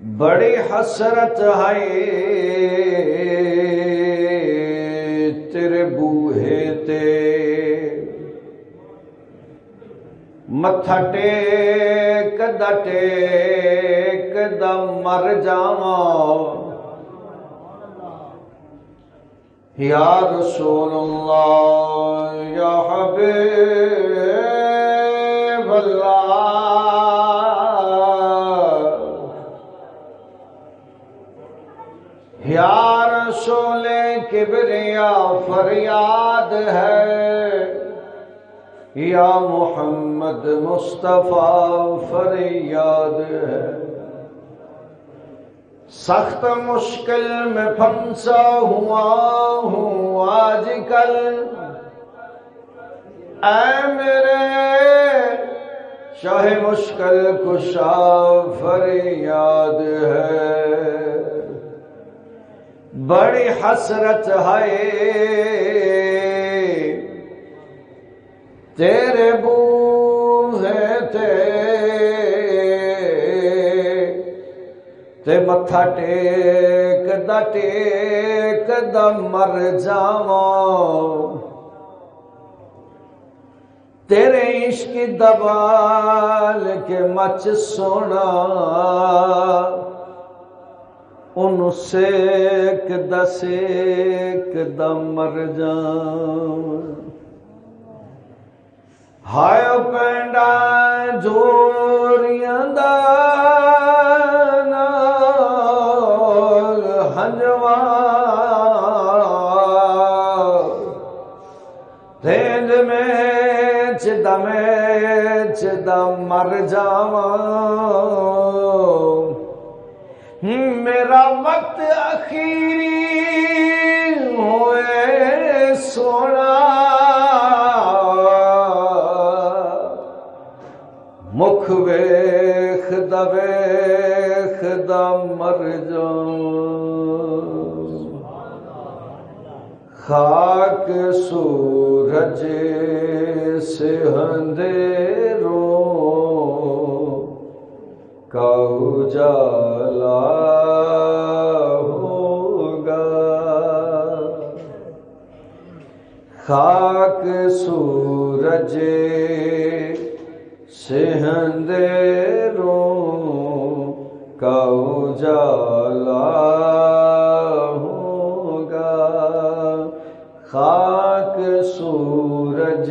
بڑی حسرت ہے تیرے بوہے تے متھا ٹیک دا مر جاواں یا رسول اللہ یا حبیب اللہ یا رسول کبریا فریاد ہے یا محمد مصطفیٰ فریاد ہے سخت مشکل میں پھنسا ہوا ہوں آج کل اے میرے شاہ مشکل کشا فریاد ہے بڑی حسرت ہے تیرے بوہے تے متھا ٹیک دا مر جاواں تیرے عشق دبال کے مچ سونا ان سیک دا مر جاواں ہائے پینڈا جوریاں دا تیج میں چدا مر جاواں میرا وقت اخیری ہوئے سونا مکھ ویخ دا مر جاواں خاک سورج سے اندھیروں کا اجالا ہوگا خاک سورج سے اندھیروں کا اجالا خاک سورج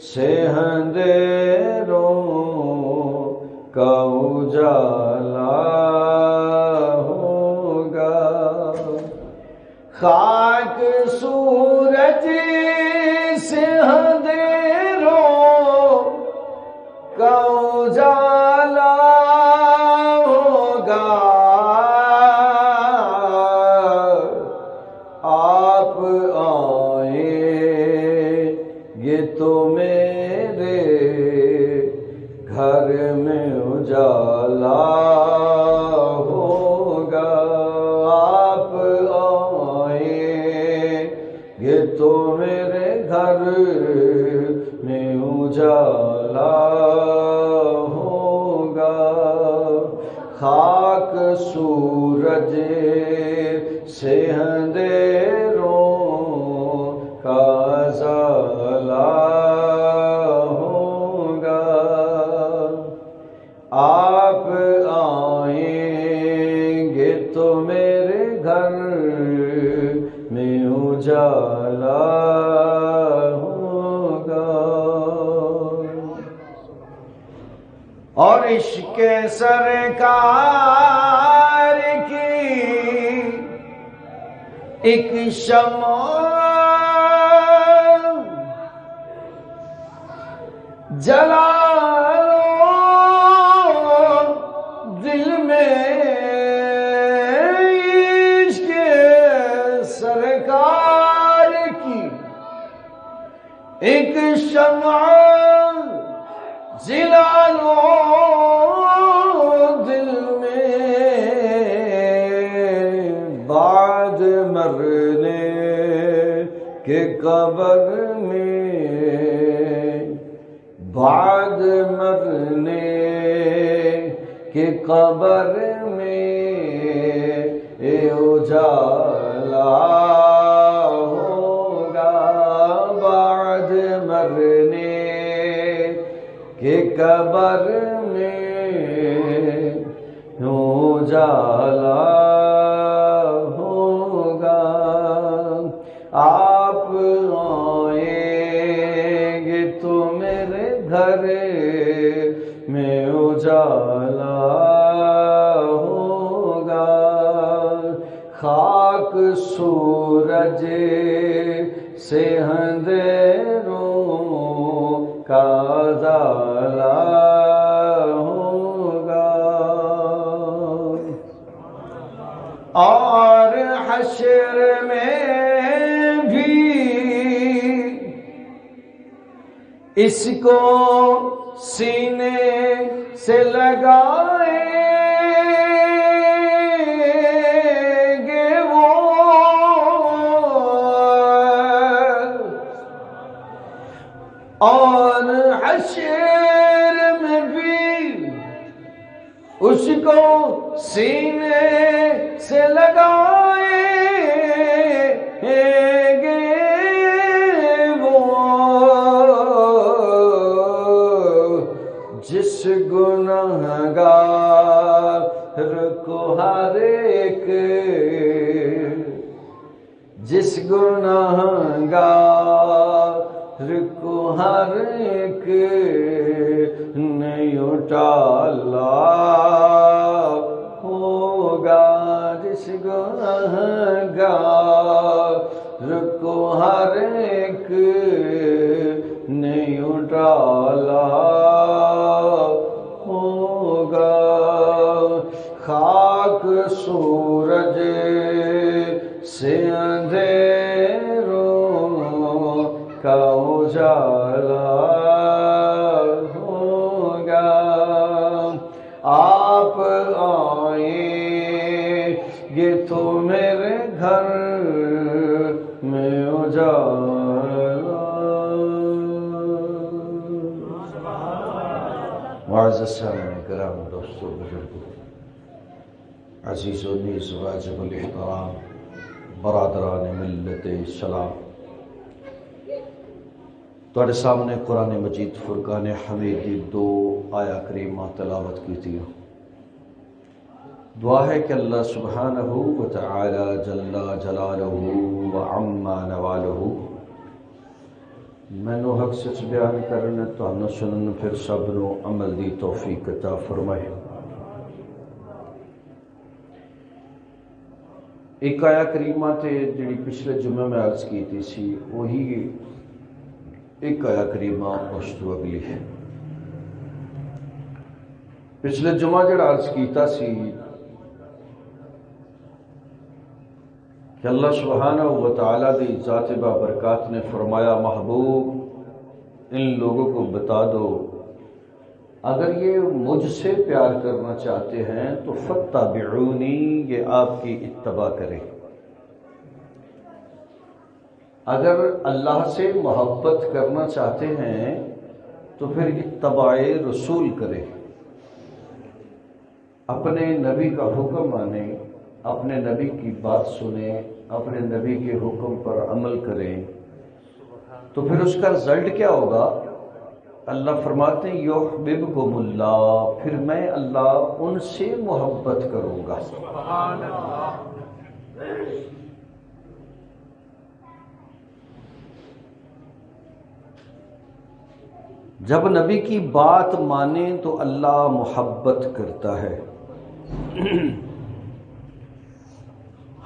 سے اندھیروں کا اجالا ہوگا خاک سورج سے اندھیروں کا اجالا ہوگا یہ تو میرے گھر میں اجالا ہوگا آپ آئیں یہ تو میرے گھر میں اجالا ہوگا خاک سورج سے اندھیروں کا ازالہ ہوگا آپ آئیں گے تو میرے گھر میں اجالا ہوگا اور عشق سرکار کی ایک شمع جلا لو دل میں عشق سرکار کی ایک شمع جلا لو دل میں بعد مرنے کے قبر میں بعد مرنے کہ قبر میں اجالا ہوگا، بعد مرنے کہ قبر میں اجالا ہوگا۔ آپ آئیں گے تو میرے گھر میں اجالا ہوگا، خاک سورج سے اندھیروں کا ازالہ ہوگا، اور حشر میں بھی اس کو سینے سے لگائیں گے وہ، اور حشر میں بھی اس کو سینے سے لگائیں گے وہ، جس گنہگار کو ہر ایک، جس گنہگار کو ہر ایک نہیں اٹھالا ہوگا، جس گنہگار کو ہر ایک نہیں اٹھالا ہوگا، خاک سورج سے اندھیروں کا اجالا ہوگا، آپ آئیں گے تو میرے گھر میں اجالا۔ معزز سامعین کرام، دوستو، بزرگو، عزیز و نیز واجب الاحترام، برادران ملت اسلام، تواڈے سامنے قرآن مجید فرقان حمید دی 2 آیا کریمہ تلاوت کی تھی۔ دعا ہے کہ اللہ سبحانہ و تعالی جل جلالہ و عما نوالہ مینو حق سچ بیان کرنے، تانوں سنن، پھر سب نو عمل دی توفیق عطا فرمائے۔ ایک آیا کریمہ تے جڑی پچھلے جمعہ میں عرض کی تھی سی، وہی ایک آیا کریمہ اس تو اگلی ہے۔ پچھلے جمعہ جڑا عرض کیتا سی کہ اللہ سبحانہ و تعالیٰ دی ذات بابرکات نے فرمایا، محبوب ان لوگوں کو بتا دو اگر یہ مجھ سے پیار کرنا چاہتے ہیں تو فاتبعونی، یہ آپ کی اتباع کریں، اگر اللہ سے محبت کرنا چاہتے ہیں تو پھر اتباع رسول کریں، اپنے نبی کا حکم مانیں، اپنے نبی کی بات سنیں، اپنے نبی کے حکم پر عمل کریں، تو پھر اس کا رزلٹ کیا ہوگا؟ اللہ فرماتے ہیں یحببکم اللہ، پھر میں اللہ ان سے محبت کروں گا۔ سبحان اللہ۔ جب نبی کی بات مانیں تو اللہ محبت کرتا ہے۔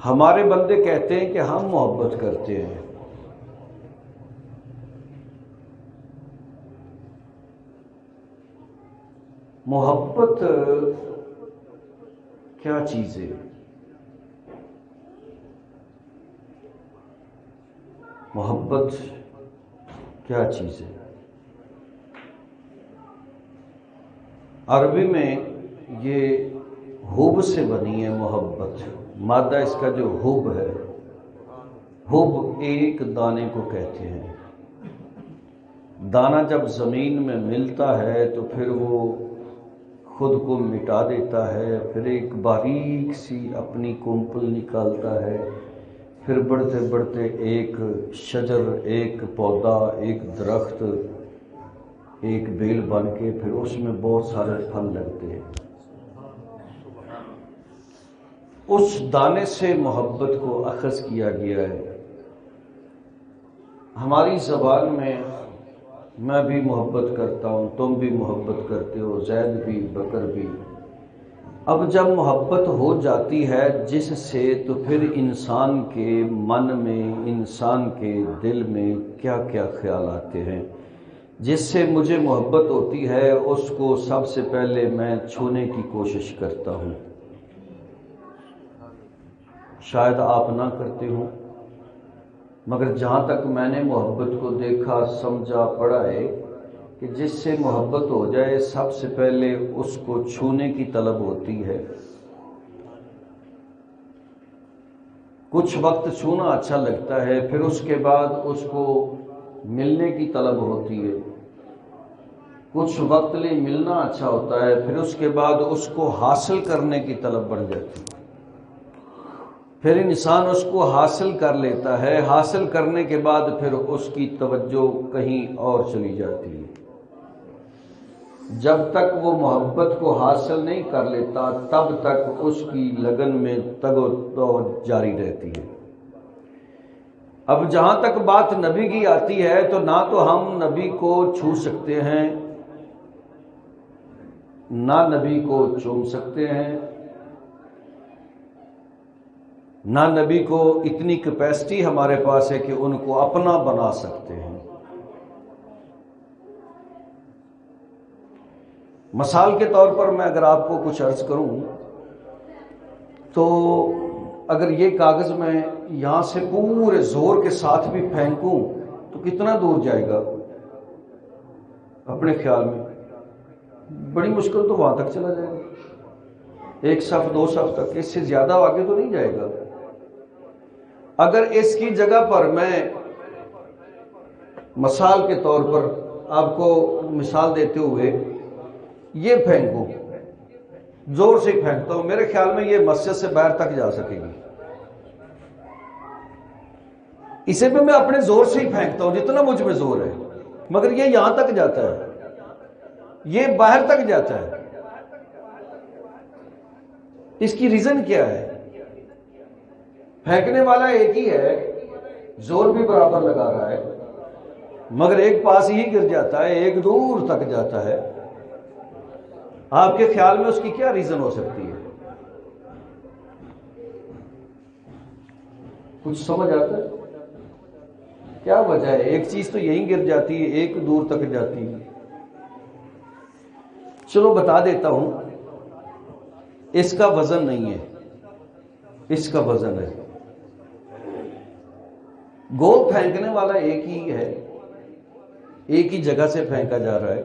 ہمارے بندے کہتے ہیں کہ ہم محبت کرتے ہیں، محبت کیا چیز ہے؟ محبت کیا چیز ہے؟ عربی میں یہ حب سے بنی ہے محبت، مادہ اس کا جو حب ہے، حب ایک دانے کو کہتے ہیں۔ دانہ جب زمین میں ملتا ہے تو پھر وہ خود کو مٹا دیتا ہے، پھر ایک باریک سی اپنی کمپل نکالتا ہے، پھر بڑھتے بڑھتے ایک شجر، ایک پودا، ایک درخت، ایک بیل بن کے پھر اس میں بہت سارے پھل لگتے ہیں۔ اس دانے سے محبت کو اخذ کیا گیا ہے۔ ہماری زبان میں بھی محبت کرتا ہوں، تم بھی محبت کرتے ہو، زید بھی، بکر بھی۔ اب جب محبت ہو جاتی ہے جس سے، تو پھر انسان کے من میں، انسان کے دل میں کیا کیا خیال آتے ہیں۔ جس سے مجھے محبت ہوتی ہے اس کو سب سے پہلے میں چھونے کی کوشش کرتا ہوں۔ شاید آپ نہ کرتے ہوں، مگر جہاں تک میں نے محبت کو دیکھا، سمجھا، پڑھا ہے کہ جس سے محبت ہو جائے سب سے پہلے اس کو چھونے کی طلب ہوتی ہے۔ کچھ وقت چھونا اچھا لگتا ہے، پھر اس کے بعد اس کو ملنے کی طلب ہوتی ہے۔ کچھ وقت لیے ملنا اچھا ہوتا ہے، پھر اس کے بعد اس کو حاصل کرنے کی طلب بڑھ جاتی ہے۔ پھر انسان اس کو حاصل کر لیتا ہے، حاصل کرنے کے بعد پھر اس کی توجہ کہیں اور چلی جاتی ہے۔ جب تک وہ محبت کو حاصل نہیں کر لیتا تب تک اس کی لگن میں تگ و دو جاری رہتی ہے۔ اب جہاں تک بات نبی کی آتی ہے تو نہ تو ہم نبی کو چھو سکتے ہیں، نہ نبی کو چوم سکتے ہیں، نہ نبی کو اتنی کیپیسٹی ہمارے پاس ہے کہ ان کو اپنا بنا سکتے ہیں۔ مثال کے طور پر میں اگر آپ کو کچھ عرض کروں تو اگر یہ کاغذ میں یہاں سے پورے زور کے ساتھ بھی پھینکوں تو کتنا دور جائے گا؟ اپنے خیال میں بڑی مشکل تو وہاں تک چلا جائے گا، ایک صف، دو صف تک، اس سے زیادہ آگے تو نہیں جائے گا۔ اگر اس کی جگہ پر میں مثال کے طور پر آپ کو مثال دیتے ہوئے یہ پھینکوں، زور سے پھینکتا ہوں، میرے خیال میں یہ مسجد سے باہر تک جا سکے گی۔ اسے بھی میں اپنے زور سے ہی پھینکتا ہوں جتنا مجھ میں زور ہے، مگر یہ یہاں تک جاتا ہے، یہ باہر تک جاتا ہے۔ اس کی ریزن کیا ہے؟ پھینکنے والا ایک ہی ہے، زور بھی برابر لگا رہا ہے، مگر ایک پاس ہی گر جاتا ہے، ایک دور تک جاتا ہے۔ آپ کے خیال میں اس کی کیا ریزن ہو سکتی ہے؟ کچھ سمجھ آتا ہے؟ کیا وجہ ہے؟ ایک چیز تو یہیں گر جاتی ہے، ایک دور تک جاتی ہے۔ چلو بتا دیتا ہوں، اس کا وزن نہیں ہے، اس کا وزن ہے۔ گول پھینکنے والا ایک ہی ہے، ایک ہی جگہ سے پھینکا جا رہا ہے،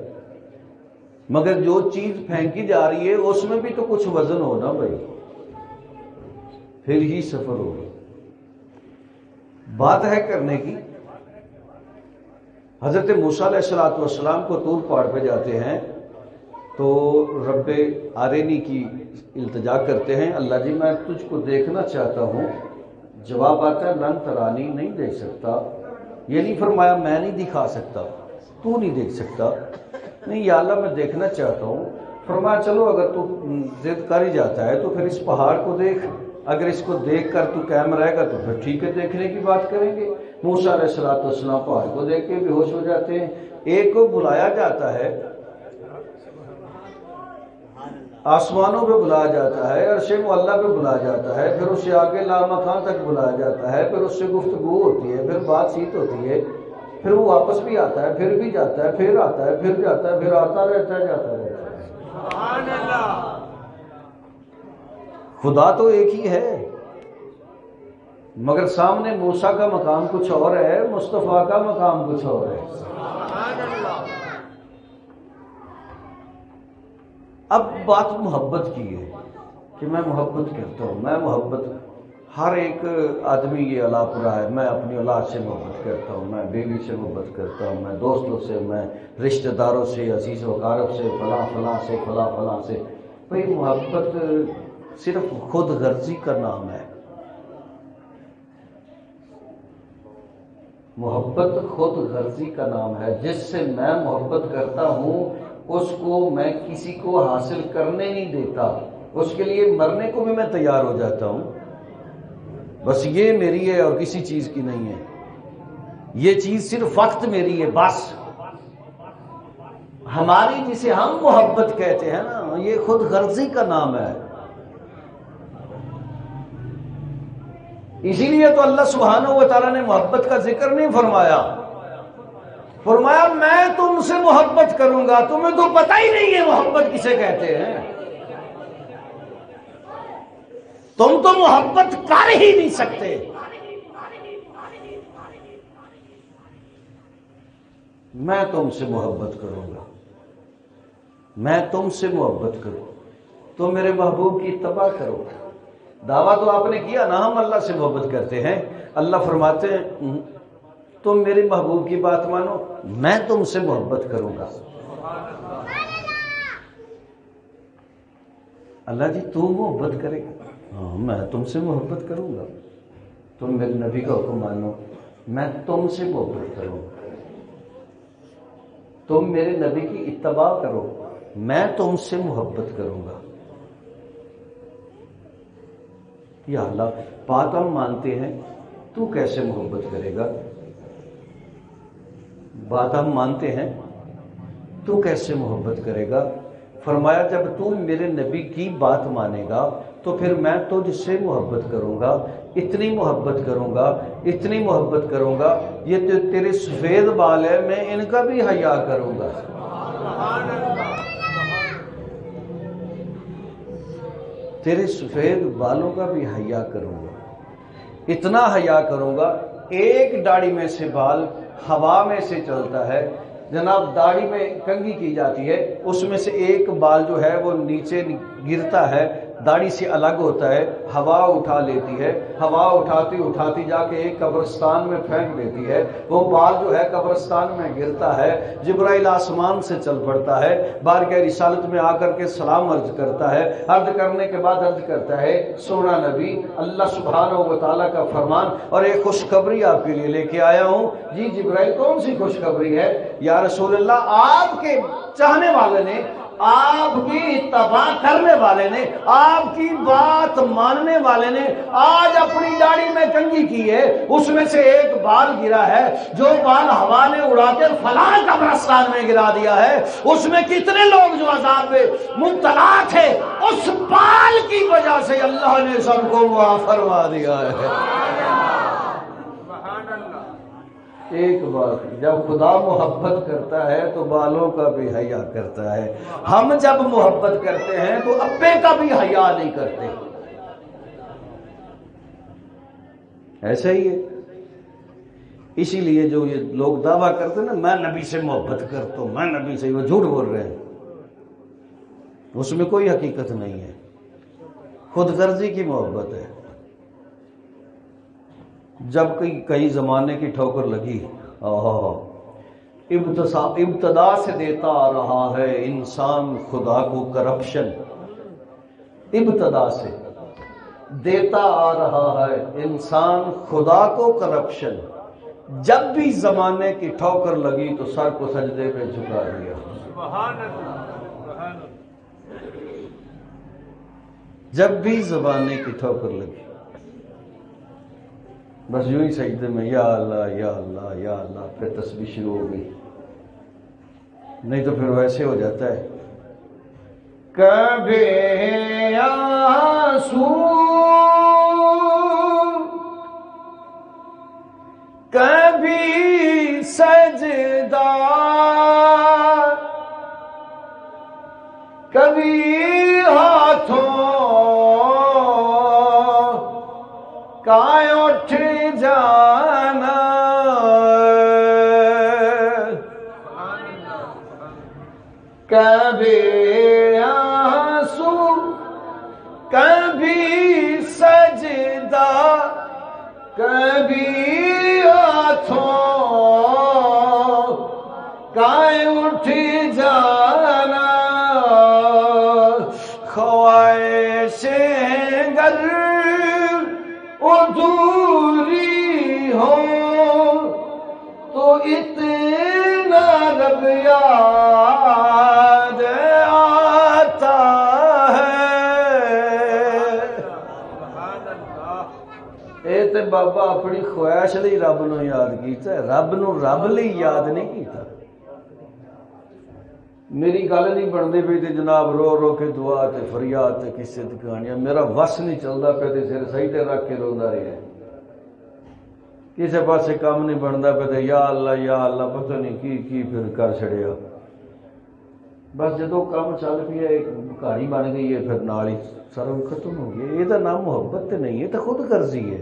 مگر جو چیز پھینکی جا رہی ہے اس میں بھی تو کچھ وزن ہونا بھائی، پھر ہی سفر ہوگا۔ بات ہے کرنے کی، حضرت موسیٰ علیہ السلام کو طور پہاڑ پہ جاتے ہیں تو رب آرینی کی التجا کرتے ہیں، اللہ جی میں تجھ کو دیکھنا چاہتا ہوں۔ جواب آتا ہے لن ترانی، نہیں دیکھ سکتا۔ یہ نہیں فرمایا میں نہیں دکھا سکتا، تو نہیں دیکھ سکتا، نہیں یا اللہ میں دیکھنا چاہتا ہوں۔ فرمایا چلو اگر تو ضد کر ہی جاتا ہے تو پھر اس پہاڑ کو دیکھ، اگر اس کو دیکھ کر تو قائم رہے گا تو پھر ٹھیک ہے، دیکھنے کی بات کریں گے۔ موسیٰ علیہ السلام پہاڑ کو دیکھ کے بے ہوش ہو جاتے ہیں۔ ایک کو بلایا جاتا ہے، آسمانوں پہ بلایا جاتا ہے، عرش معلیٰ پہ بلایا جاتا ہے، پھر اسے آگے لامکان تک بلایا جاتا ہے، پھر اس سے گفتگو ہوتی ہے، پھر بات چیت ہوتی ہے، پھر وہ واپس بھی آتا ہے، پھر بھی جاتا ہے، پھر آتا ہے، پھر جاتا ہے، پھر آتا رہتا ہے، جاتا رہتا ہے۔ سبحان اللہ! خدا تو ایک ہی ہے، مگر سامنے موسیٰ کا مقام کچھ اور ہے، مصطفیٰ کا مقام کچھ اور ہے۔ سبحان اللہ! اب بات محبت کی ہے کہ میں محبت کرتا ہوں، میں محبت ہر ایک آدمی یہ الاپ رہا ہے، میں اپنی اولاد سے محبت کرتا ہوں، میں بیوی سے محبت کرتا ہوں، میں دوستوں سے، میں رشتہ داروں سے، عزیز و اقارب سے، فلاں فلاں سے، فلاں فلاں سے۔ بھئی محبت صرف خود غرضی کا نام ہے۔ محبت خود غرضی کا نام ہے۔ جس سے میں محبت کرتا ہوں اس کو میں کسی کو حاصل کرنے نہیں دیتا، اس کے لیے مرنے کو بھی میں تیار ہو جاتا ہوں۔ بس یہ میری ہے اور کسی چیز کی نہیں ہے، یہ چیز صرف وقت میری ہے بس۔ ہماری جسے ہم محبت کہتے ہیں نا، یہ خود غرضی کا نام ہے۔ اسی لیے تو اللہ سبحانہ و تعالیٰ نے محبت کا ذکر نہیں فرمایا، فرمایا میں تم سے محبت کروں گا، تمہیں تو پتہ ہی نہیں ہے محبت کسے کہتے ہیں، تم تو محبت کر ہی نہیں سکتے۔ میں تم سے محبت کروں گا، میں تم سے محبت کروں، تم میرے محبوب کی اتباع کرو۔ دعویٰ تو آپ نے کیا نا ہم اللہ سے محبت کرتے ہیں، اللہ فرماتے ہیں تم میرے محبوب کی بات مانو، میں تم سے محبت کروں گا۔ اللہ جی تو محبت کرے گا، ہاں میں تم سے محبت کروں گا، تم میرے نبی کا حکم مانو، میں تم سے محبت کروں گا، تم میرے نبی کی اتباع کرو، میں تم سے محبت کروں گا۔ یا اللہ بات ہم مانتے ہیں، تو کیسے محبت کرے گا؟ بات ہم مانتے ہیں، تو کیسے محبت کرے گا؟ فرمایا جب تو میرے نبی کی بات مانے گا تو پھر میں تجھ سے محبت کروں گا، اتنی محبت کروں گا، اتنی محبت کروں گا، یہ تیرے سفید بال ہے میں ان کا بھی حیا کروں گا۔ تیرے سفید بالوں کا بھی حیا کروں گا، اتنا حیا کروں گا، ایک داڑھی میں سے بال ہوا میں سے چلتا ہے، جناب داڑھی میں کنگھی کی جاتی ہے، اس میں سے ایک بال جو ہے وہ نیچے گرتا ہے، داڑھی سے الگ ہوتا ہے، ہوا اٹھا لیتی ہے، ہوا اٹھاتی اٹھاتی جا کے ایک قبرستان میں پھینک دیتی ہے، وہ بال جو ہے قبرستان میں گرتا ہے، جبرائیل آسمان سے چل پڑتا ہے، بارگاہ رسالت میں آ کر کے سلام عرض کرتا ہے، عرض کرنے کے بعد عرض کرتا ہے سونا نبی اللہ سبحانہ و تعالیٰ کا فرمان اور ایک خوشخبری آپ کے لیے لے کے آیا ہوں۔ جی جبرائیل کون سی خوشخبری ہے؟ یا رسول اللہ آپ کے چاہنے والے نے، آپ کی اتباع کرنے والے نے، آپ کی بات ماننے والے نے آج اپنی داڑھی میں کنگھی کی ہے، اس میں سے ایک بال گرا ہے، جو بال ہوا نے اڑا کے فلاں قبرستان میں گرا دیا ہے، اس میں کتنے لوگ جو عذاب میں مبتلا تھے، اس بال کی وجہ سے اللہ نے سب کو معاف فرما دیا ہے۔ ایک بات، جب خدا محبت کرتا ہے تو بالوں کا بھی حیا کرتا ہے، ہم جب محبت کرتے ہیں تو ابے کا بھی حیا نہیں کرتے، ایسا ہی ہے۔ اسی لیے جو یہ لوگ دعویٰ کرتے ہیں نا میں نبی سے محبت کرتا ہوں، میں نبی سے، وہ جھوٹ بول رہے ہیں، اس میں کوئی حقیقت نہیں ہے، خود غرضی کی محبت ہے۔ جب کئی زمانے کی ٹھوکر لگی، ابتدا سے دیتا آ رہا ہے انسان خدا کو کرپشن، ابتدا سے دیتا آ رہا ہے انسان خدا کو کرپشن، جب بھی زمانے کی ٹھوکر لگی تو سر کو سجدے پہ جھکا دیا۔ جب بھی زمانے کی ٹھوکر لگی بس یوں ہی سجدے میں یا اللہ یا اللہ یا اللہ، پھر تسبیح شروع ہو گئی، نہیں تو پھر ویسے ہو جاتا ہے کبھی آنسو کبھی سجدہ کبھی ہاتھوں کا اٹھ جانا، کبھی آنسو کبھی ہاتھوں کائیں اٹھ جانا خواہشیں گر ادھوری ہو تو اتنا رب یاد آتا ہے. اے تے بابا اپنی خواہش لئی رب نو یاد کیتا ہے، رب نو رب لئی یاد نہیں کیتا. میری گل نہیں بنتی پی تے جناب رو رو کے دعا تے فریاد تے قصے تے کہانیاں، میرا وس نہیں چلتا پیا تے سر صحیح تے رکھ کے روندا رہیا. کسے پاسے کام نہیں بنتا پیا تے یا اللہ پتہ نہیں کی پھر کر چھڑیا. بس جدو کام چل پیا ایک کہانی بن گئی ہے پھر نال ہی سارا ختم ہو گیا. یہ تو نام محبت تے نہیں ہے، تو خود غرضی ہے.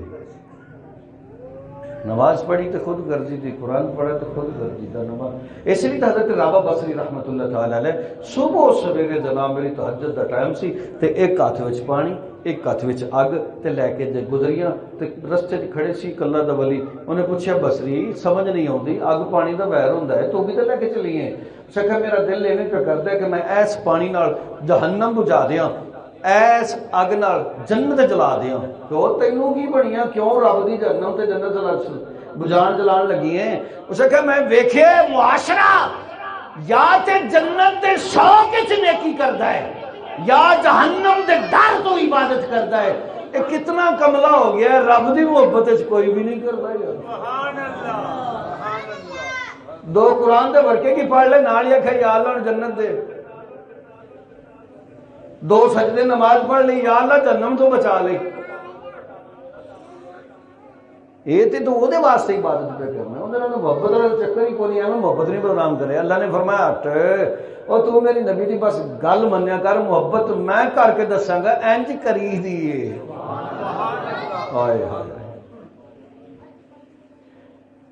نماز پڑھی تو خود غرضی تھی، قرآن پڑھا تو خود غرضی تھا نماز. اس لیے تو حضرت رابعہ بصری رحمت اللہ تعالی علیہ صبح سویرے جناب میری تہجد دا ٹائم سی تے ایک ہاتھ وچ پانی ایک ہاتھ وچ اگ تے لے کے گزریاں تے رستے تے کھڑے سی کلہ دا ولی. انہیں پوچھا بصری سمجھ نہیں آتی اگ پانی دا ویر ہوندا ہے تو بھی تو لے کے چلی ہے. سکھا میرا دل ایویں پہ کردا ہے کہ میں ایس پانی نال جہنم بجھا دیاں، ایس اگ نال جنت جلا دیاں. تو تینوں کی بنیاں کیوں رب دی جہنم تے جنت بجھان جلان لگی ہیں؟ اس نے کہا میں ویکھے معاشرہ یا تے جنت دے شوق وچ نیکی کردا ہے یا جہنم دے ڈر تو عبادت کردا ہے. یہ کتنا کملا ہو گیا ہے، رب دی محبت وچ کوئی بھی نہیں کردا یار. سبحان اللہ. دو قرآن دے ورکے کی پڑھ لے نال یا کہ یا اللہ جنت دے. دو سجدے نماز پڑھ لی یا اللہ جہنم تو بچا لے. یہ تو وہ واسطے عبادت پہ کرنا، انہوں نے محبت کا چکر ہی کوئی نہیں، محبت نہیں بدنام کرے. اللہ نے فرمایا ہٹ اور تو میری نبی دی بس گل منیا کر، محبت میں کر کے دساں گا انج کری دی.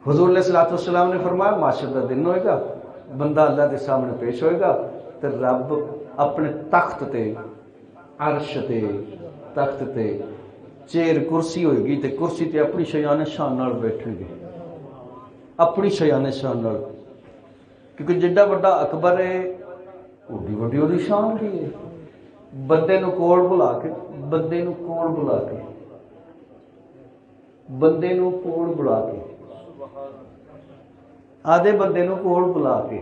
حضور علیہ الصلوۃ والسلام نے فرمایا معاشر کا دن ہوئے گا، بندہ اللہ کے سامنے پیش ہوئے گا تو رب اپنے تخت تے عرش تے تخت تے چیر کرسی ہوئے گی تے کرسی تے اپنی شیان شان نال بیٹھے گے، اپنی شیان شان نال. کیونکہ جڈا بڑا اکبر ہے اوڈی وڈی وہ شان بھی ہے. بندے نو کول بلا کے بندے نو کول بلا کے بندے نو کول بلا کے آدھے بندے نو کول بلا کے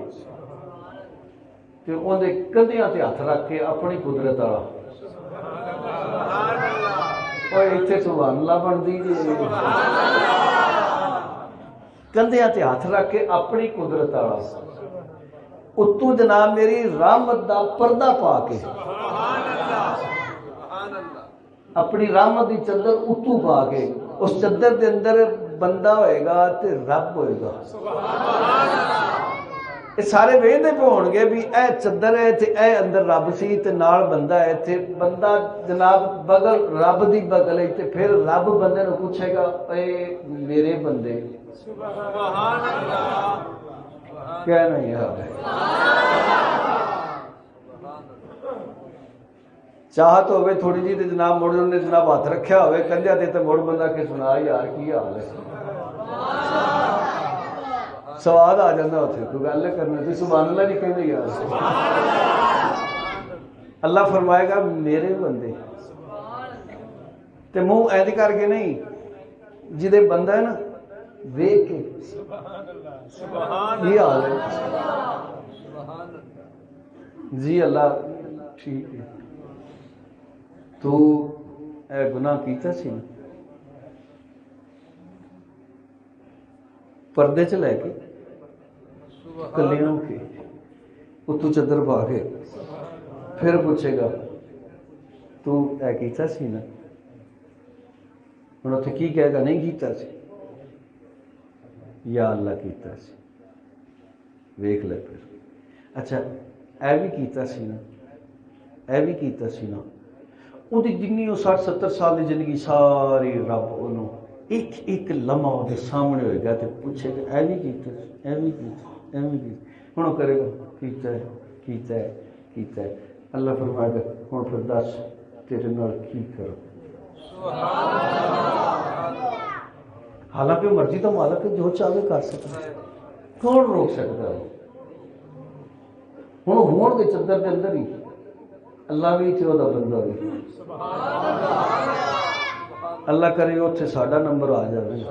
تے اون دے کندھیاں تے ہاتھ رکھ کے اپنی قدرت والا اتنے سبحان اللہ بنتی جی. کندھیاں تے ہاتھ رکھ کے اپنی قدرت والا اتو جناب میری رحمت دا پردہ پا کے اپنی رحمت دی چادر اتو پا کے اس چادر دے اندر بندہ ہوئے گا تے رب ہوئے گا. یہ سارے ویندے پہ ہون گے بھی اے چادر ہے تے اے اندر رب سی تے نال بندہ ہے تے بندہ جناب بغل رب دی بغل ہے تے پھر رب بندے نو پوچھے گا اے میرے بندے سبحان اللہ کیا نہیں ہے. چاہت ہوئے تھوڑی جی تے جناب مڑ نے جناب ہاتھ رکھیا ہوئے کندھیاں تے مڑ بندہ کہ سنا یار کی حال ہے. سواد آ جاتا اتنے کوئی گل کرنے تو سبحان اللہ نہیں کہتے یار. اللہ فرمائے گا میرے بندے تے منہ ایسے کر کے نہیں جدے بندہ ہے نا ویکھ کے یہ حال ہے جی اللہ ٹھیک ہے تو اے گناہ کیتا سی نا پردے چ لے کے کلیاں کے اتو چادر پا کے پھر پوچھے گا تو اے کیتا سی نا ہوں اتنے کی کہے گا نہیں کیتا سی یا اللہ کیتا سی ویکھ لے پھر اچھا اے بھی کیتا سی نا اے بھی کیتا سی نا وہ جنی وہ 60-70 سال کی زندگی ساری رب انہوں ایک ایک لمحہ وہ سامنے ہوئے گا تو پوچھے گا اے بھی کیتا اے بھی کیتا اے بھی کیتا ہوں کرے گا کیتا ہے کیتا ہے کیتا ہے. اللہ فرمائے گا ہوں پھر دس تیرے نال کی کرو. حالانکہ مرضی تو مالک ہے، جو چاہے کر سکتا ہے، کون روک سکتا ہے؟ ہوں ہون کے چدر کے اندر ہی اللہ بھی تھے، وہ بندہ بھی، اللہ کرے اتنے ساڈا نمبر آ جائے۔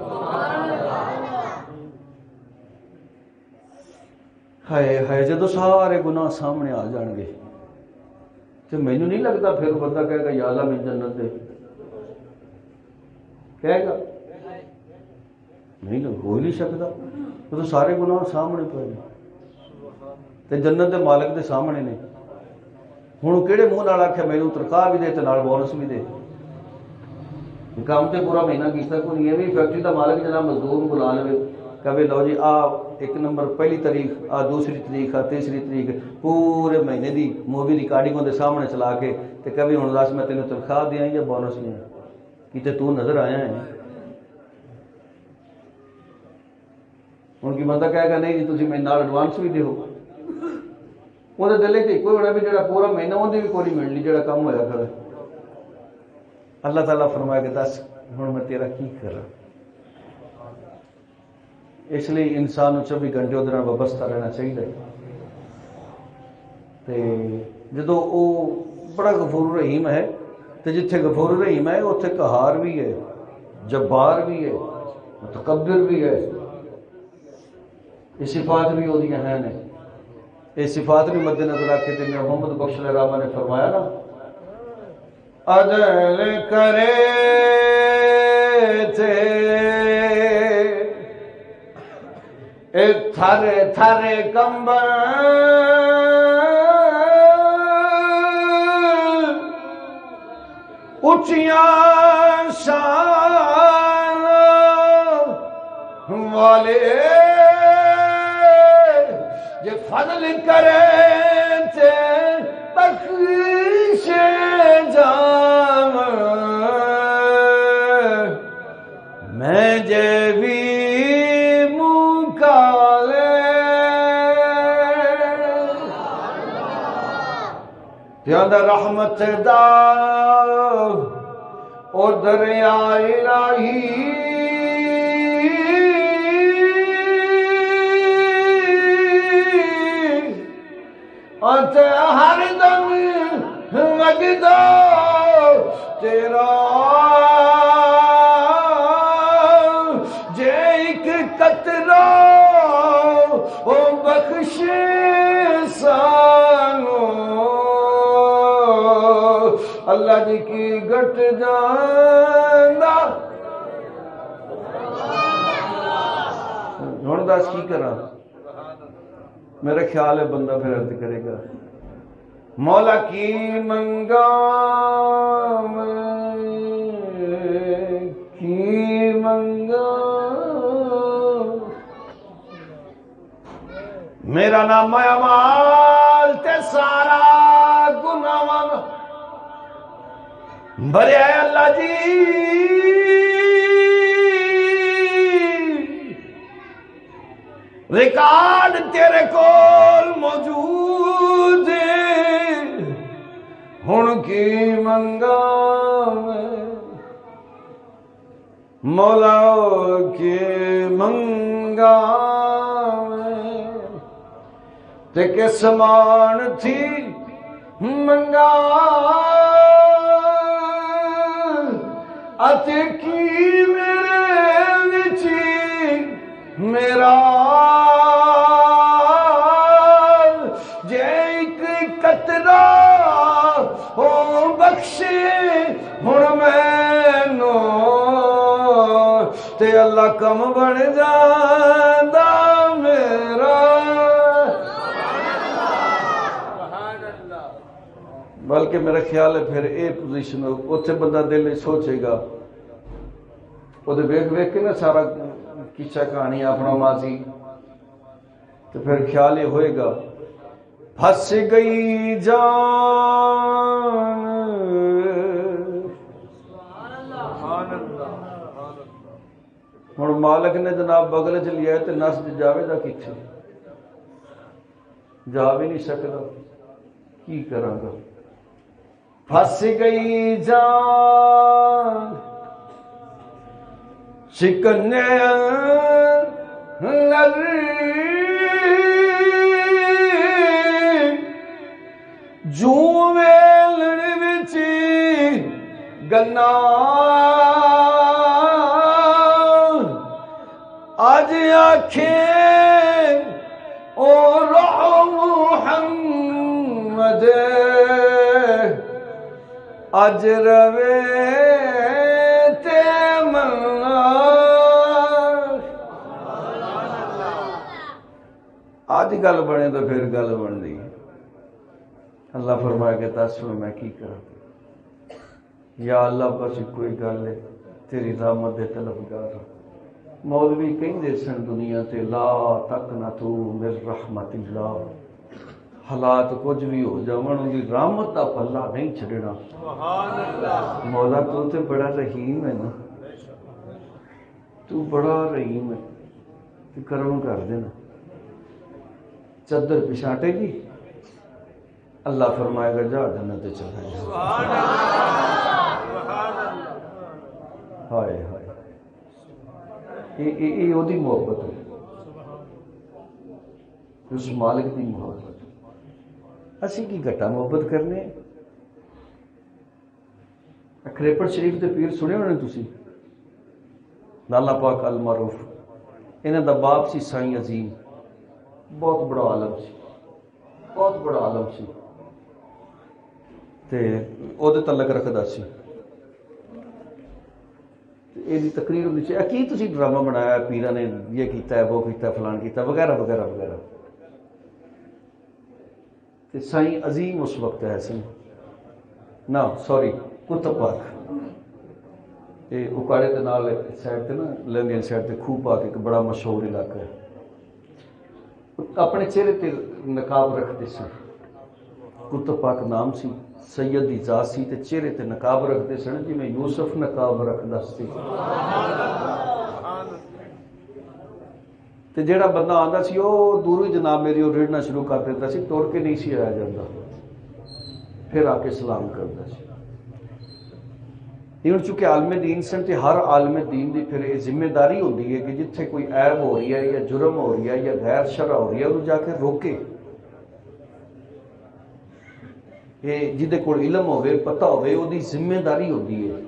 ہائے ہائے جدو سارے گناہ سامنے آ جان گے تو مینوں نہیں لگتا پھر بندہ کہے گا یا اللہ میں جنت دے، کہے گا نہیں، ہو ہی نہیں سکتا، تو سارے گناہ سامنے پے تے جنت دے مالک دے سامنے نے۔ ہوں کہڑے منہ نال آکھے مینوں تنخواہ بھی دے تے نال بونس بھی دے، کام تے پورا مہینہ کیتا کوئی نہیں، بھی فیکٹری دا مالک جناب مزدور بلا لے، کہے لو جی آ ایک نمبر پہلی تاریخ، آ دوسری تاریخ، آ تیسری تاریخ، پورے مہینے دی مووی ریکارڈنگ دے سامنے چلا کے تے کبھی ہوں دس میں تینوں تنخواہ دیا یا بونس دیا، کیتے تو نظر آیا ہے؟ ہوں کی بندہ کہے گا نہیں جی تھی میرے نال ایڈوانس بھی دیو، وہ دل ایک ہونا بھی جا پورا مہینہ اندر بھی کوئی ملنی جا کام ہوا کر۔ اللہ تعالیٰ فرمایا کہ دس ہوں میں تیرا کی کرا؟ اس لیے انسان 24 گھنٹے وہ وابستہ رہنا چاہیے۔ جدو وہ بڑا غفور رحیم ہے تو جتھے غفور رحیم ہے اتنے قہار بھی ہے، جبار بھی ہے، متکبر بھی ہے، یہ صفات بھی وہ ہیں نے۔ یہ صفات بھی مد نظر رکھے تے میاں محمد بخش رحمہ نے فرمایا نا، عدل کرے تھے تھر تھر کمبر، اونچیاں شان والے یہ فضل کرے تھے بخش جام، میں جے بھی منہ کالے پیادہ رحمت دا اور دریا الہی ہر دم مگدا تیرا، جے ایک قطرہ او بخش سانو، اللہ جی کی گٹ جانا۔ ہوں دس کی کرا؟ میرا خیال ہے بندہ پھر عرض کرے گا مولا کی منگا کی منگا، میرا نام اعمال تے سارا گناہ بھرے ہے اللہ جی، ریکارڈ تیرے کول موجود ہن کی منگا میں، مولا کی منگا میں تے کے سمان تھی منگا، اتے کی میرے وچی میرا جے ایک قطرہ ہو بخش ہن مینوں تے اللہ کم بن جاندا میرا۔ بلکہ میرا خیال ہے پھر اے پوزیشن اتنے بندہ دل سوچے گا، وہ ویکھ ویکھ کے نا سارا قصہ کہانی اپنا ماضی، تو پھر خیال یہ ہوئے گا پھنس گئی جان، ہوں مالک نے جناب بغل چ لیا تو نس جاوے گا کتنے؟ جا بھی نہیں سکتا، کی کراں گا؟ پھنس گئی جان شکنجے اندر جوں ویلن وچ گنا اج آکھیں او روح محمد اج روے تے منا آج گل بنے تو پھر گل بن دی اللہ فرمایا کہ دس میں کی کروں یا اللہ بس کوئی گل ہے تیری رحمت دے طلبگار مولوی کہندے سن دنیا تے لا تقنطوا من رحمت اللہ حالات کچھ بھی ہو جاون ان دی رحمت دا پلہ نہیں چھڈنا سبحان اللہ مولا تو تے بڑا رحیم ہے نا تو بڑا رحیم ہے تو کرم کر دینا چادر پچھاٹے گی اللہ فرمائے گا جا جنت چلا جا سبحان اللہ ہائے ہائے یہ وہ محبت ہے اس مالک دی محبت اسی کی گھٹا محبت کرنے کریپڑ شریف دے پیر سنے ہونے تسی لالا پاک المعروف انہاں دا باپ سی سائیں عظیم بہت بڑا عالم سی بہت بڑا عالم سی تے او دے تعلق رکھدا سی یہ تقریر ہوندی سی کی تسی ڈرامہ بنایا پیراں نے یہ کیتا ہے وہ کیتا ہے فلان کیتا وغیرہ وغیرہ وغیرہ تے سائیں عظیم اس وقت ہے سن نا سوری کتب پاک یہ اکاڑے کے نال سائڈ تے نا لینڈین سائڈ تے خوہ پاک ایک بڑا مشہور علاقہ ہے اپنے چہرے تے نقاب رکھتے سن کتب پاک نام سی سید دی ذات سی تے چہرے تے نقاب رکھتے سن جی میں یوسف نقاب رکھدا سی تے جیڑا بندہ آندا سی او دوروں ہی جناب میری او ریڑنا شروع کر دیتا سی توڑ کے نہیں سی آیا جاندا پھر آ کے سلام کردا سی یہ چونکہ عالم دین سن تے ہر عالم دین دی پھر یہ ذمہ داری ہوندی ہے کہ جتھے کوئی عیب ہو رہی ہے یا جرم ہو رہی ہے یا غیر شرع ہو رہی ہے انہوں جا کے روکے یہ جہدے کول علم ہوئے پتہ ہوئے وہ دی ذمہ داری ہوندی ہے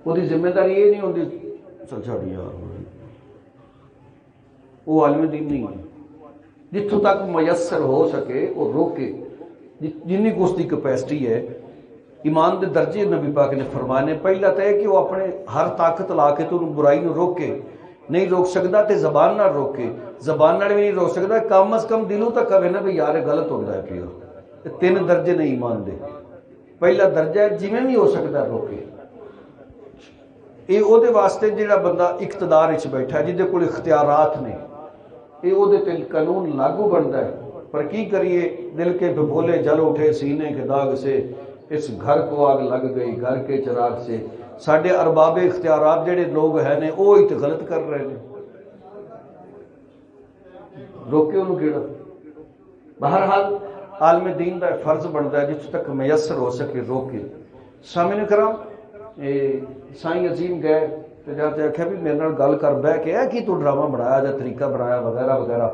وہ دی ذمہ داری یہ نہیں ہوندی چل چھاڑی یار وہ عالم دین نہیں ہے جتھوں تک میسر ہو سکے وہ روکے جنی کو اس کی کیپیسٹی ہے ایمان دے درجے نبی پاک نے فرمانے پہلا تو ہے کہ وہ اپنے ہر طاقت لا کے تو برائی نو روکے نہیں روک سکتا تے زبان نہ روکے زبان نہ بھی نہیں روک سکتا کم از کم دلوں تک کہے نا بھی یار غلط ہوتا ہے پیو تین درجے نہیں ایمان دے پہلا درجہ ہے جویں بھی ہو سکتا روکے یہ او دے واسطے جڑا بندہ اقتدار وچ بیٹھا ہے جہدے کول اختیارات نے یہ او دے تے قانون لاگو بنتا ہے پر کی کریے دل کے بھولے جل اٹھے سینے کے داغ سے اس گھر کو آگ لگ گئی گھر کے چراغ سے ساڈے ارباب اختیارات جڑے لوگ ہیں نے وہ ہی تے غلط کر رہے ہیں روکے انہوں کیڑا بہرحال عالم دین دا فرض بنتا ہے جس تک میسر ہو سکے روکے سامنے کرام سائیں عظیم گئے تو جاتے آخیا بھی میرے نال گل کر بہ کے کہ تو ڈرامہ بنایا یا طریقہ بنایا وغیرہ وغیرہ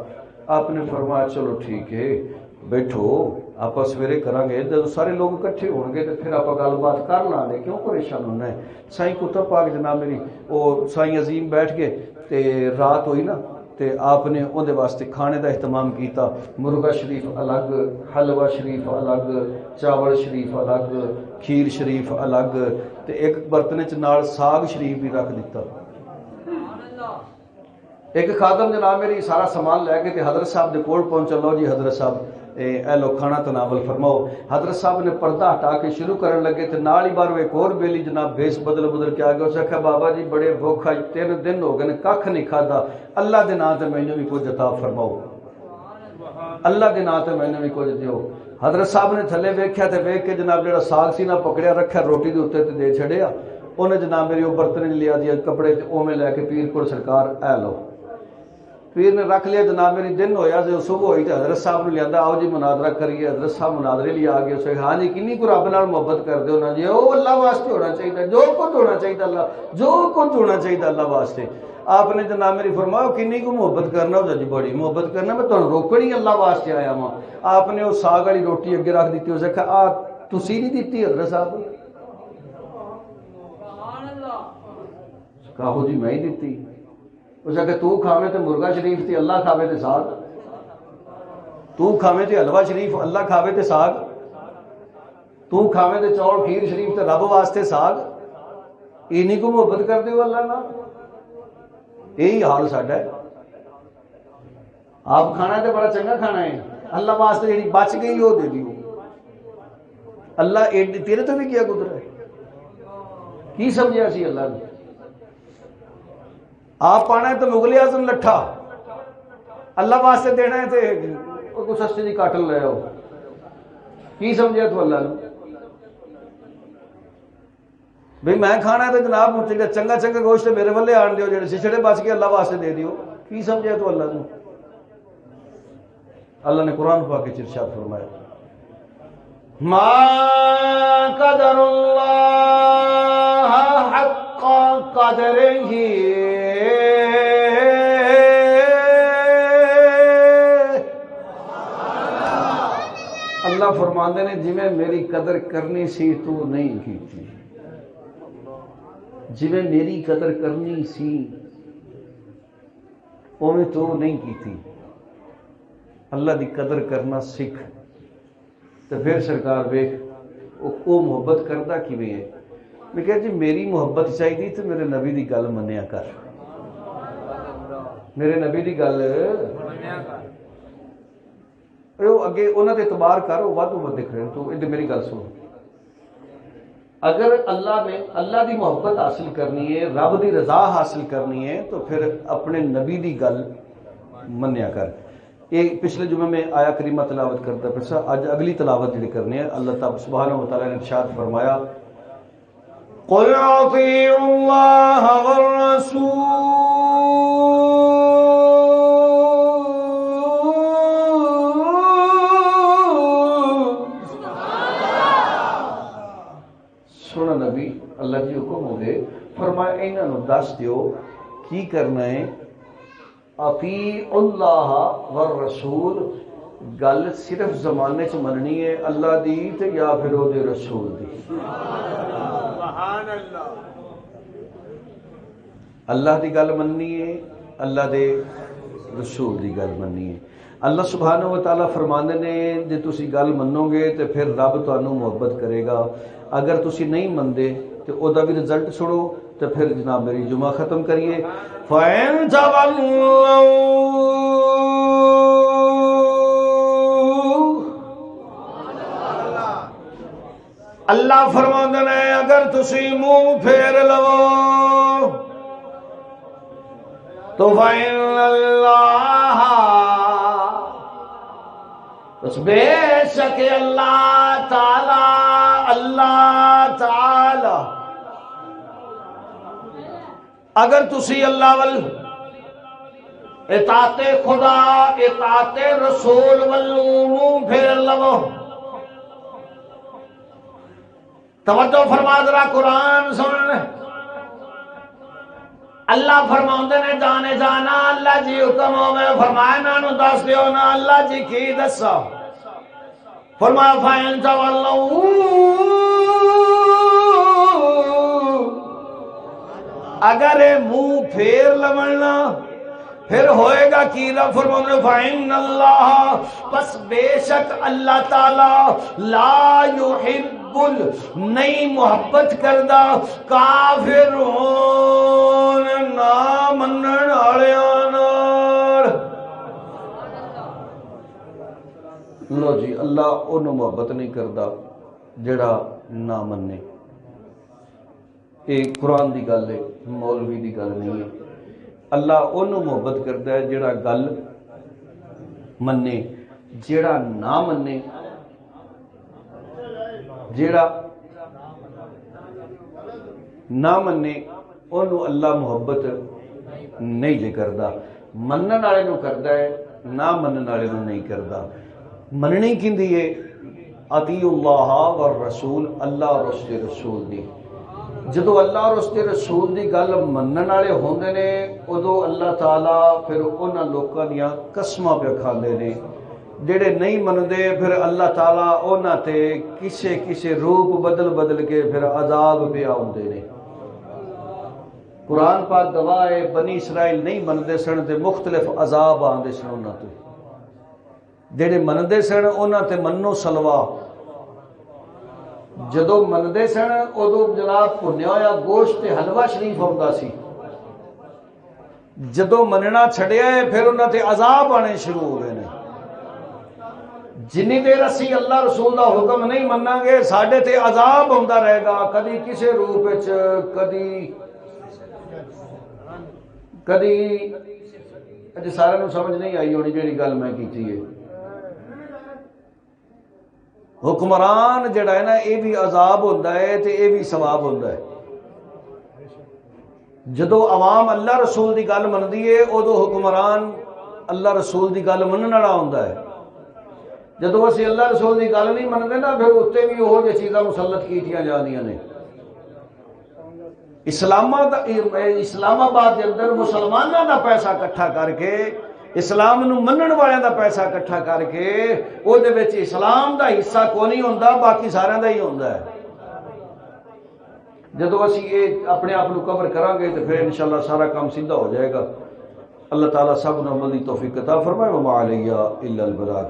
آپ نے فرمایا چلو ٹھیک ہے بیٹھو آپ سویرے کریں گے جب سارے لوگ اکٹھے ہون گے تو پھر آپ گل بات کر لیں گے کیوں پریشان ہونا ہے سائیں کتب پاک جناب میری وہ سائیں عظیم بیٹھ کے تے رات ہوئی نا تے آپ نے اون دے واسطے کھانے دا اہتمام کیتا مرغا شریف الگ حلوہ شریف الگ چاول شریف الگ کھیر شریف الگ تے ایک برتن چ نال ساگ شریف بھی رکھ دیتا ایک خادم جناب میری سارا سامان لے کے تے حضرت صاحب دے کول پہنچا لو جی حضرت صاحب اے لو کھانا تناول فرماؤ حضرت صاحب نے پردہ ہٹا کے شروع کرن لگے تے نال ہی بار ایک اور بیلی جناب بھیس بدل بدل کے آ گیا اس آخیا بابا جی بڑے بھوکھا 3 دن ہو گئے کھ نہیں کھادا اللہ دے نام تے مینوں بھی کچھ عطا فرماؤ اللہ دے نام تے مینوں بھی کچھ دیو حضرت صاحب نے تھلے ویکھیا تے ویکھ کے جناب جڑا ساگ سی نہ پکڑیا رکھیا روٹی دے اوتے تے دے چھڑیا انہیں جناب میری وہ برتن لیا دیا کپڑے تے اوویں لے کے پیر کول سرکار اے لو پیر نے رکھ لیا جناب میری دن ہویا جو صبح ہوئی تو حضرت صاحب نے لیا آؤ جی مناظرہ کریے. حضرت صاحب مناظرے لیے آ گئے. اسے ہاں جی کنی کو رب نال محبت کر دو نا جی. وہ اللہ واسطے ہونا چاہیے جو کچھ ہونا چاہیے اللہ جو کچھ ہونا چاہیے اللہ واسطے. آپ نے جناب میری فرمایا کنی کو محبت کرنا ہو جی بڑی محبت کرنا میں تمہیں روکنی اللہ واسطے آیا ہوں. آپ نے وہ ساگ والی روٹی اگے رکھ دیتی. اسے کہا آ تسی نہیں دیتی حضرت صاحب. کہو جی میں ہی دیتی. اسے کہ تو کھاوے تے مرغا شریف تے اللہ کھاوے تے ساگ. تو کھاوے تے حلوہ شریف اللہ کھاوے تے ساگ. تو کھاوے تے چوڑ کھیر شریف تے رب واسطے ساگ. اینی کو محبت کر دیو اللہ نال. یہی حال ساڈا ہے. آپ کھانا تے بڑا چنگا کھانا ہے اللہ واسطے جڑی بچ گئی وہ دے دیو. اللہ تیرے تو بھی کیا گزرا ہے کی سمجھا سی اللہ نے. آپ پانا ہے تو مغل اعظم لٹھا اللہ واسطے دینا ہے تو کچھ سستے جی کاٹل لے آؤ. کی سمجھا تو اللہ نے بھئی میں کھانا ہے تو جناب چنگا چنگا گوشت میرے والے آن دیو جڑے سچڑے بچ کے اللہ واسطے دے دیو. کی سمجھا تو اللہ نے. اللہ نے قرآن پاک کے ارشاد فرمایا ما قدر اللہ حق قدرہ. اللہ فرماندے نے جی میں میری قدر کرنی سی تو نہیں کی تھی. جی میں میری قدر کرنی سی اویں تو نہیں کی تھی. اللہ دی قدر کرنا سکھ تو پھر سرکار ویکھ وہ محبت کرتا کیویں ہے. میں کہا جی میری محبت چاہیے تو میرے نبی دی گل منیا کر. میرے نبی دی گل اگے انہوں نے اعتبار کر وہ ود دکھ رہے. تو ادھر میری گل سن. اگر اللہ نے اللہ دی محبت حاصل کرنی ہے رب دی رضا حاصل کرنی ہے تو پھر اپنے نبی دی گل منیا کر. یہ پچھلے جمعے میں آیا کریمہ تلاوت کرتا پھر آج اگلی تلاوت جڑی کرنی ہے. اللہ تعالیٰ سبحانہ و تعالیٰ نے ارشاد فرمایا قل اطیعوا اللہ والرسول. سونا نبی اللہ جی حکم ہو گئے فرمایا انہوں نے دس دیو کی کرنا ہے. اطیعوا اللہ والرسول گل صرف زمانے چ مننی ہے اللہ دی تے یا پھر او دے رسول دی. سبحان اللہ. اللہ دی گل مننی ہے اللہ دے رسول دی گل مننی ہے. اللہ سبحانہ و تعالیٰ فرماندے نے جے تسی گل منو گے تے پھر رب تانوں محبت کرے گا. اگر تسی نہیں مندے تو او دا بھی رزلٹ سنو. تو پھر جناب میری جمعہ ختم کریے. فَإِن تَوَلَّوْا اللہ فرماندے نے اگر تسی منہ پھیر لو تو فَإِنَّ اللَّهَ بس بے شک اللہ تعالی اگر تسی اللہ وال اطاعت خدا اطاعت رسول والمنہ پھیر لو. توجہ فرما ذرا قرآن سن. اللہ فرماندے نے جانے جانا اللہ جی حکم ہو میں فرمایا نانو دس دیو نا اللہ جی کی دسا. فرمایا فَإِن تَوَلَّوْا اگر منہ پھیر لمنا پھر ہوئے گا کی. رب فرمانے فَإِنَّ اللَّهَ پس بے شک اللہ تعالی لا يحب نہیں محبت کردہ کافرون نا منن والےاں نال. لو جی اللہ انہوں محبت نہیں کردا جڑا نہ مننے. یہ قرآن دی گل ہے مولوی دی گل نہیں ہے. اللہ انہوں محبت کردا ہے جڑا گل مننے. جڑا نہ مننے جڑا نہ مننے انہوں اللہ محبت نہیں جے کردا. منن والے نو کردا ہے، نہ منن والے نو نہیں کردا۔ مننی کیندی ہے؟ اطیعوا اللہ والرسول، اللہ اور اس کے رسول دی۔ جدو اللہ اور اس کے رسول دی گل منن والے ہوندے نے ادو اللہ تعالیٰ پھر انہاں لوکاں دیاں قسماں پہ کھاندے نے، جڑے نہیں مندے پھر اللہ تعالیٰ انہاں تے کسے روپ بدل بدل کے پھر عذاب پہ آوندے نے۔ قرآن پاک گواہ ہے بنی اسرائیل نہیں مندے سن تے مختلف عذاب آندے سن انہاں تے، جڑے مندے سن انہاں تے منو سلوا، جدو مندے سن ادو جناب بھنیا ہویا گوشت تے حلوہ شریف ہوندا سی، جدو مننا چھڑیا ہے پھر انہاں تے عذاب آنے شروع ہو گئے نے۔ جنی دیر اسی اللہ رسول دا حکم نہیں مننا گے ساڈے تے عذاب ہوندا رہے گا، کدی کسے روپ وچ، کدی اج سارے نوں سمجھ نہیں آئی ہونی جیڑی گل میں کیتی ہے۔ حکمران جڑا ہے نا یہ بھی عذاب ہوتا ہے تے یہ بھی ثواب ہوتا ہے۔ جدو عوام اللہ رسول دی گل مندی ہے ادو حکمران اللہ رسول دی گل منن والا ہوندا ہے۔ جدو اسی اللہ رسول دی گل نہیں منتے نا پھر اتنے بھی وہ جی چیزاں مسلط کیتیاں جاندیاں نے۔ اسلام آباد کے اندر مسلمانوں دا پیسہ کٹھا کر کے، اسلام نو منن والوں دا پیسہ کٹھا کر کے او دے وچ اسلام دا حصہ کوئی نہیں ہوندا، باقی سارا دا ہی ہوندا ہے۔ جدو اسی یہ اپنے آپ کو کور کریں گے تو پھر انشاءاللہ سارا کام سیدھا ہو جائے گا۔ اللہ تعالیٰ سب نو عمل دی توفیق عطا فرمائے۔ وما علیہ الا البلاغ۔